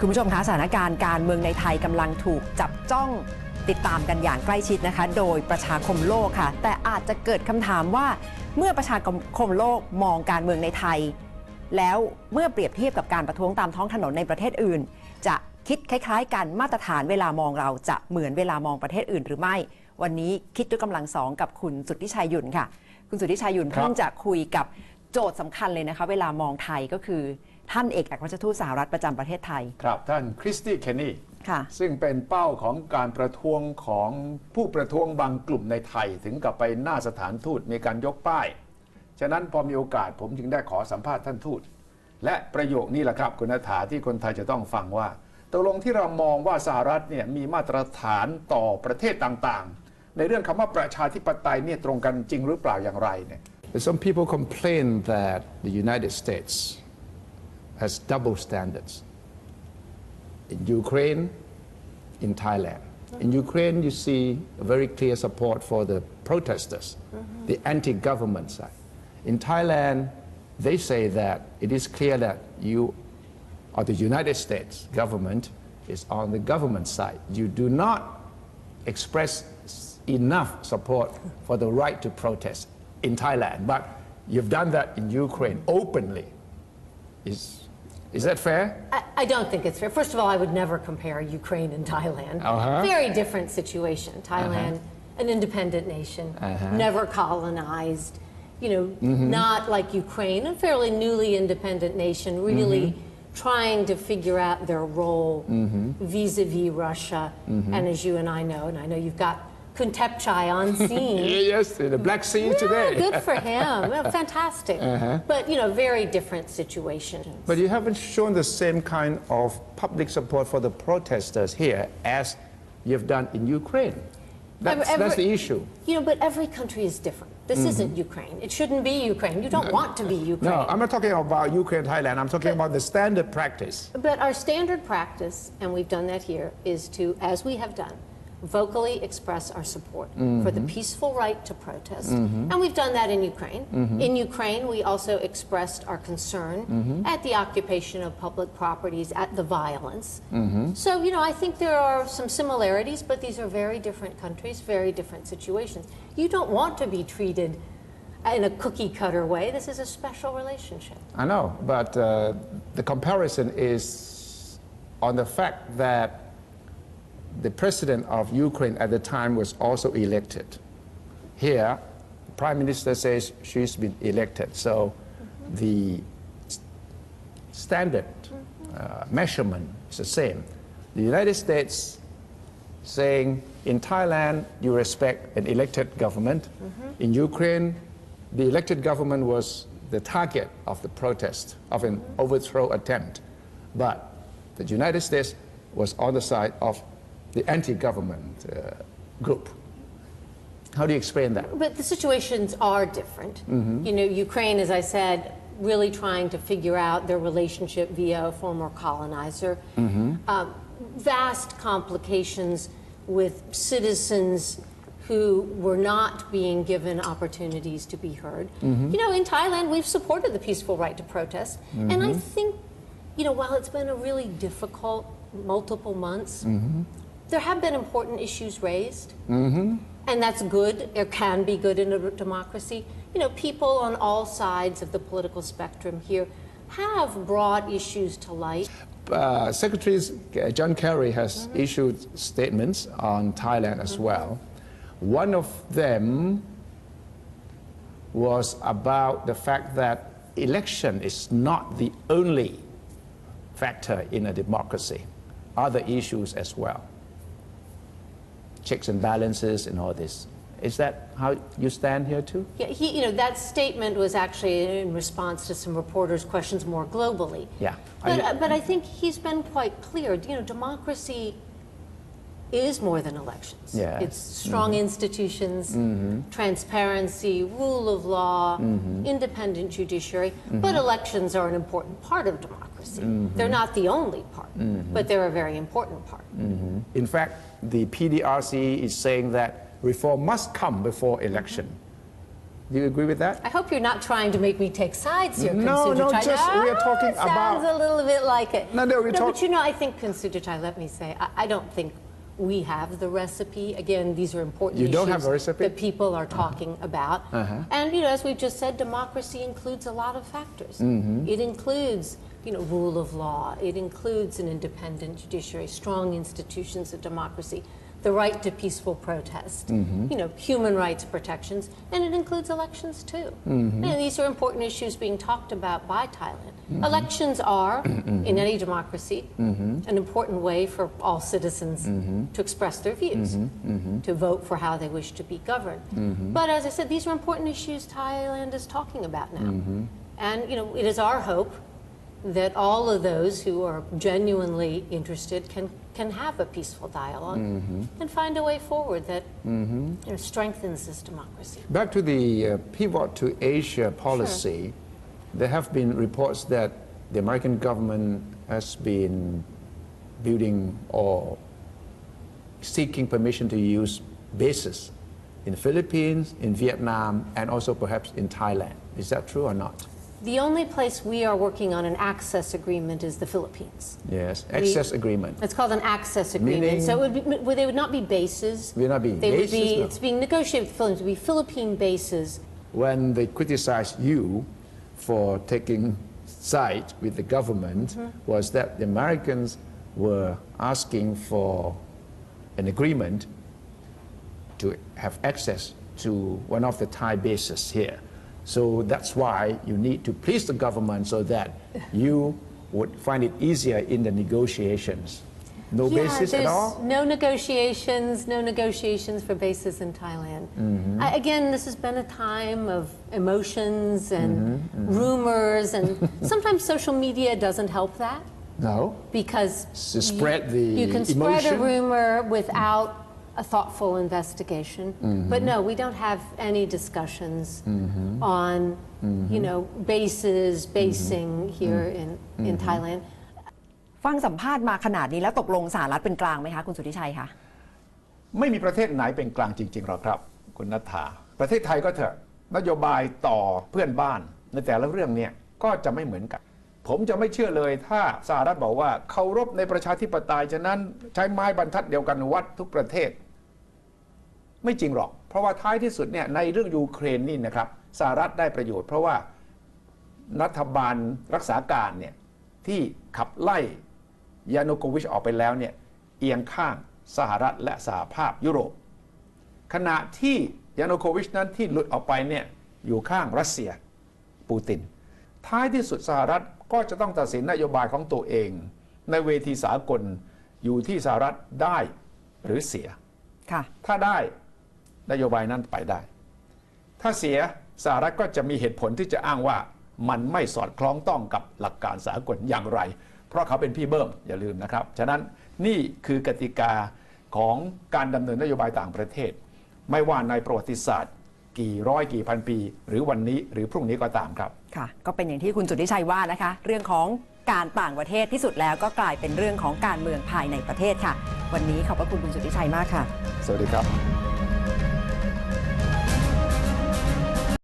คุณผู้ชมคะสถานการณ์การเมืองในไทยกำลังถูกจับจ้องติดตามกันอย่างใกล้ชิดนะคะโดยประชาคมโลกค่ะแต่อาจจะเกิดคำถามว่าเมื่อประชาคมโลกมองการเมืองในไทยแล้วเมื่อเปรียบเทียบกับการประท้วงตามท้องถนนในประเทศอื่นจะคิดคล้ายๆกันมาตรฐานเวลามองเราจะเหมือนเวลามองประเทศอื่นหรือไม่วันนี้คิดด้วยกำลังสองกับคุณสุทธิชัยหยุ่นค่ะคุณสุทธิชัยหยุ่นเพิ่งจะคุยกับโจทย์สำคัญเลยนะคะเวลามองไทยก็คือท่านเอกอัครราชทูตสหรัฐประจำประเทศไทยครับท่านคริสตี้เคนนีซึ่งเป็นเป้าของการประท้วงของผู้ประท้วงบางกลุ่มในไทยถึงกับไปหน้าสถานทูตมีการยกป้ายฉะนั้นพอมีโอกาสผมจึงได้ขอสัมภาษณ์ท่านทูตและประโยคนี้แหละครับคุณณฐาที่คนไทยจะต้องฟังว่าตกลงที่เรามองว่าสหรัฐเนี่ยมีมาตรฐานต่อประเทศต่างๆในเรื่องคำว่าประชาธิปไตยเนี่ยตรงกันจริงหรือเปล่าอย่างไรเนี่ย Some people complain that the United States has double standards in Ukraine, in Thailand. In Ukraine, you see a very clear support for the protesters, the anti-government side. In Thailand, they say that it is clear that you, or the United States government, is on the government side. You do not express enough support for the right to protest in Thailand, but you've done that in Ukraine openly. Is that fair? I don't think it's fair. First of all, I would never compare Ukraine and Thailand. Very different situation. Thailand, an independent nation, never colonized, you know, not like Ukraine, a fairly newly independent nation, really trying to figure out their role vis-a-vis Russia. And as you and I know you've got Kuntepchai on scene. Yes, the Black Sea today. Good for him. Fantastic. But, you know, very different situations. But you haven't shown the same kind of public support for the protesters here as you've done in Ukraine. That's the issue. You know, but every country is different. This isn't Ukraine. It shouldn't be Ukraine. You don't want to be Ukraine. No, I'm not talking about Ukraine, Thailand. I'm talking about the standard practice. But our standard practice, and we've done that here, is to, as we have done, vocally express our support for the peaceful right to protest. And we've done that in Ukraine. In Ukraine, we also expressed our concern at the occupation of public properties, at the violence. So, you know, I think there are some similarities, but these are very different countries, very different situations. You don't want to be treated in a cookie-cutter way. This is a special relationship. I know, but the comparison is on the fact that the president of Ukraine at the time was also elected. Here, the prime minister says she's been elected. So the standard measurement is the same. The United States saying in Thailand you respect an elected government. In Ukraine, the elected government was the target of the protest, of an overthrow attempt. But the United States was on the side of the anti-government group. How do you explain that? But the situations are different. You know, Ukraine, as I said, really trying to figure out their relationship via a former colonizer. Vast complications with citizens who were not being given opportunities to be heard. You know, in Thailand, we've supported the peaceful right to protest. And I think, you know, while it's been a really difficult multiple months, there have been important issues raised, and that's good. It can be good in a democracy. You know, people on all sides of the political spectrum here have brought issues to light. Secretary John Kerry has issued statements on Thailand as well. One of them was about the fact that election is not the only factor in a democracy. Other issues as well. Checks and balances and all this. Is that how you stand here too? Yeah, you know, that statement was actually in response to some reporters' questions more globally. Yeah. But I think he's been quite clear. You know, democracy is more than elections. It's strong institutions, transparency, rule of law, independent judiciary. But elections are an important part of democracy. They're not the only part, but they're a very important part. In fact, the PDRC is saying that reform must come before election. Do you agree with that? I hope you're not trying to make me take sides here, No, just we are talking about. Sounds a little bit like it. No, but you know, I think, Consuditai, let me say, I don't think we have the recipe. Again, these are important issues. You don't have a recipe? That people are talking about. And, you know, as we've just said, democracy includes a lot of factors. It includes, you know, rule of law. It includes an independent judiciary, strong institutions of democracy, the right to peaceful protest, you know, human rights protections, and it includes elections too. And these are important issues being talked about by Thailand. Elections are, in any democracy, an important way for all citizens to express their views, to vote for how they wish to be governed. But as I said, these are important issues Thailand is talking about now. And, you know, it is our hope that all of those who are genuinely interested can have a peaceful dialogue and find a way forward that you know, strengthens this democracy. Back to the pivot to Asia policy, there have been reports that the American government has been building or seeking permission to use bases in the Philippines, in Vietnam, and also perhaps in Thailand. Is that true or not? The only place we are working on an access agreement is the Philippines. Yes, access agreement. It's called an access agreement. Meaning, so they would not be bases. Would not be they bases. Would be, no. It's being negotiated with the Philippines. It would be Philippine bases. When they criticize you for taking side with the government, was that the Americans were asking for an agreement to have access to one of the Thai bases here. So that's why you need to please the government so that you would find it easier in the negotiations. No basis at all? No negotiations for bases in Thailand. Again, this has been a time of emotions and rumors, and sometimes social media doesn't help that. No. Because you can spread a rumor without a thoughtful investigation. But no, we don't have any discussions on, you know, basing here in Thailand. ฟังสัมภาษณ์มาขนาดนี้แล้วตกลงสหรัฐเป็นกลางไหมคะคุณสุทธิชัยคะ ไม่มีประเทศไหนเป็นกลางจริงๆหรอกครับคุณณัฐฐาประเทศไทยก็เถอะนโยบายต่อเพื่อนบ้านในแต่ละเรื่องเนี่ยก็จะไม่เหมือนกันผมจะไม่เชื่อเลยถ้าสหรัฐบอกว่าเคารพในประชาธิปไตยฉะนั้นใช้ไม้บรรทัดเดียวกันวัดทุกประเทศไม่จริงหรอกเพราะว่าท้ายที่สุดเนี่ยในเรื่องยูเครนนี่นะครับสหรัฐได้ประโยชน์เพราะว่ารัฐบาลรักษาการเนี่ยที่ขับไล่ยานูโควิชออกไปแล้วเนี่ยเอียงข้างสหรัฐและสหภาพยุโรปขณะที่ยานูโควิชนั้นที่หลุดออกไปเนี่ยอยู่ข้างรัสเซียปูตินท้ายที่สุดสหรัฐก็จะต้องตัดสินนโยบายของตัวเองในเวทีสากลอยู่ที่สหรัฐได้หรือเสียถ้าได้นโยบายนั้นไปได้ถ้าเสียสหรัฐก็จะมีเหตุผลที่จะอ้างว่ามันไม่สอดคล้องต้องกับหลักการสากลอย่างไรเพราะเขาเป็นพี่เบิ้มอย่าลืมนะครับฉะนั้นนี่คือกติกาของการดำเนินนโยบายต่างประเทศไม่ว่าในประวัติศาสตร์กี่ร้อยกี่พันปีหรือวันนี้หรือพรุ่งนี้ก็ตามครับค่ะก็เป็นอย่างที่คุณสุทธิชัยว่านะคะเรื่องของการต่างประเทศที่สุดแล้วก็กลายเป็นเรื่องของการเมืองภายในประเทศค่ะวันนี้ขอบพระคุณคุณสุทธิชัยมากค่ะสวัสดีครับ